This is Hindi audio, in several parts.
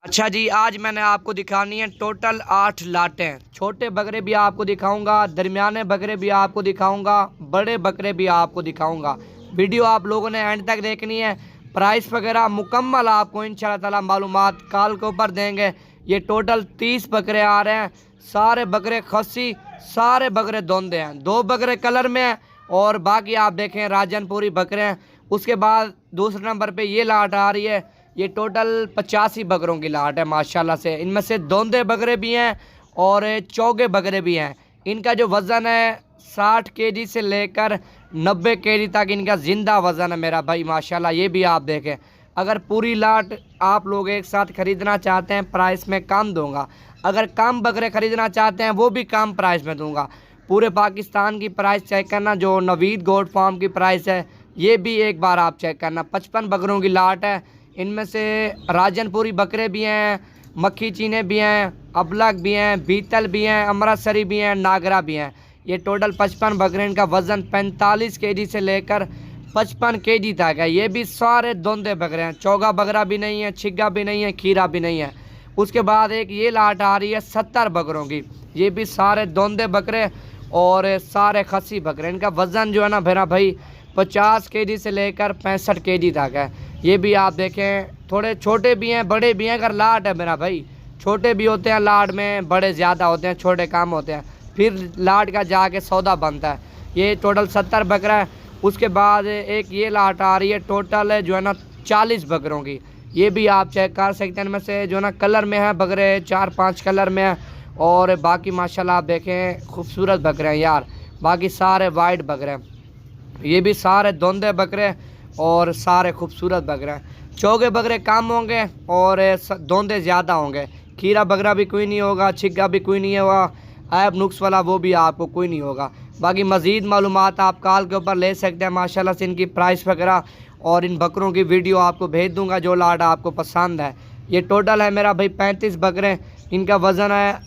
अच्छा जी, आज मैंने आपको दिखानी है टोटल 8 लाटें। छोटे बकरे भी आपको दिखाऊंगा, दरमियाने बकरे भी आपको दिखाऊंगा, बड़े बकरे भी आपको दिखाऊंगा। वीडियो आप लोगों ने एंड तक देखनी है। प्राइस वगैरह मुकम्मल आपको इंशाल्लाह ताला मालूमात कॉल के ऊपर देंगे। ये टोटल 30 बकरे आ रहे हैं। सारे बकरे खस्सी, सारे बकरे धोंदे हैं। 2 बकरे कलर में हैं और बाकी आप देखें राजनपुरी बकरे हैं। उसके बाद दूसरे नंबर पे ये लाट आ रही है। ये टोटल 85 बकरों की लाट है माशाल्लाह से। इनमें से दोंदे बकरे भी हैं और चौगे बकरे भी हैं। इनका जो वज़न है 60 केजी से लेकर 90 केजी तक इनका ज़िंदा वज़न है मेरा भाई माशाल्लाह। ये भी आप देखें। अगर पूरी लाट आप लोग एक साथ ख़रीदना चाहते हैं प्राइस में कम दूंगा। अगर कम बकरे ख़रीदना चाहते हैं वो भी कम प्राइस में दूंगा। पूरे पाकिस्तान की प्राइस चेक करना, जो नवीद गोट फार्म की प्राइस है ये भी एक बार आप चेक करना। 55 बकरों की लाट है। इनमें से राजनपुरी बकरे भी हैं, मक्खी चीने भी हैं, अबलग भी हैं, बीतल भी हैं, अमृतसरी भी हैं, नागरा भी हैं। ये टोटल 55 बकरे। इनका वज़न 45 केजी से लेकर 55 केजी तक है। ये भी सारे दोंदे बकरे हैं। चौगा बकरा भी नहीं है, छिग्गा भी नहीं है, खीरा भी नहीं है। उसके बाद एक ये लाट आ रही है 70 बकरों की। ये भी सारे दोंदे बकरे और सारे खस्सी बकरे। इनका वज़न जो है ना मेरा भाई 50 केजी से लेकर 65 केजी तक है। ये भी आप देखें। थोड़े छोटे भी हैं, बड़े भी हैं। अगर लाट है मेरा भाई, छोटे भी होते हैं लाट में, बड़े ज़्यादा होते हैं, छोटे कम होते हैं। फिर लाट का जाके सौदा बनता है। ये टोटल 70 बकरा है। उसके बाद एक ये लाट आ रही है टोटल जो है ना 40 बकरों की। ये भी आप चेक कर सकते हैं। इनमें से जो ना कलर में है बकरे 4-5 कलर में है और बाकी माशाल्लाह आप देखें खूबसूरत बकरे हैं यार। बाकी सारे वाइट बकरे हैं। ये भी सारे दोंदे बकरे और सारे खूबसूरत बकरे हैं। चौगे बकरे कम होंगे और दोंदे ज़्यादा होंगे। खीरा बकरा भी कोई नहीं होगा, छिग्गा भी कोई नहीं होगा, ऐब नुक्स वाला वो भी आपको कोई नहीं होगा। बाकी मज़ीद मालूमात आप कॉल के ऊपर ले सकते हैं माशाल्लाह से। इनकी प्राइस वगैरह और इन बकरों की वीडियो आपको भेज दूंगा जो लाट आपको पसंद है। ये टोटल है मेरा भाई 35 बकरे। इनका वज़न है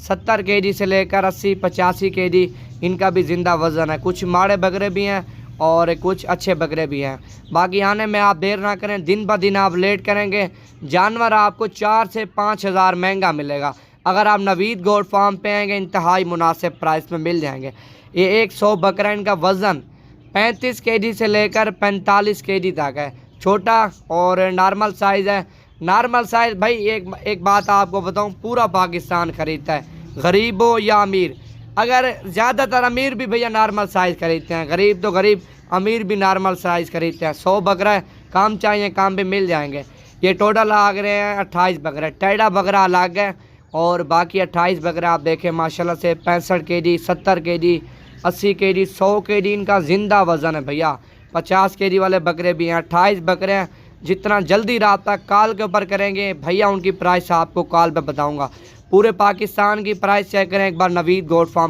70 केजी से लेकर 80-85 केजी। इनका भी ज़िंदा वज़न है। कुछ माड़े बकरे भी हैं और कुछ अच्छे बकरे भी हैं। बाकी आने में आप देर ना करें, दिन ब दिन आप लेट करेंगे जानवर आपको 4 से 5 हज़ार महंगा मिलेगा। अगर आप नवीद गोट फार्म पे आएंगे इंतहाई मुनासिब प्राइस में मिल जाएंगे। ये 100 बकरा। इनका वज़न 35 केजी से लेकर 45 केजी तक है। छोटा और नॉर्मल साइज़ है। नॉर्मल साइज़ भाई एक बात आपको बताऊं, पूरा पाकिस्तान ख़रीदता है, गरीब हो या अमीर। अगर ज़्यादातर अमीर भी भैया नॉर्मल साइज़ खरीदते हैं, गरीब तो गरीब, अमीर भी नॉर्मल साइज़ खरीदते हैं। 100 बकरा है, काम चाहिए काम भी मिल जाएंगे। ये टोटल आ गए हैं 28 बकरे। टेढ़ा बकरा अलग है और बाकी 28 बकरे आप देखें माशाल्लाह से। 65 केजी, 70 केजी, 80 केजी, 100 केजी इनका ज़िंदा वज़न है भैया। 50 केजी वाले बकरे भी हैं। 28 बकरे हैं। जितना जल्दी रब्ता कॉल के ऊपर करेंगे भैया उनकी प्राइस आपको कॉल पे बताऊंगा। पूरे पाकिस्तान की प्राइस चेक करें एक बार नवीद गोट फार्म।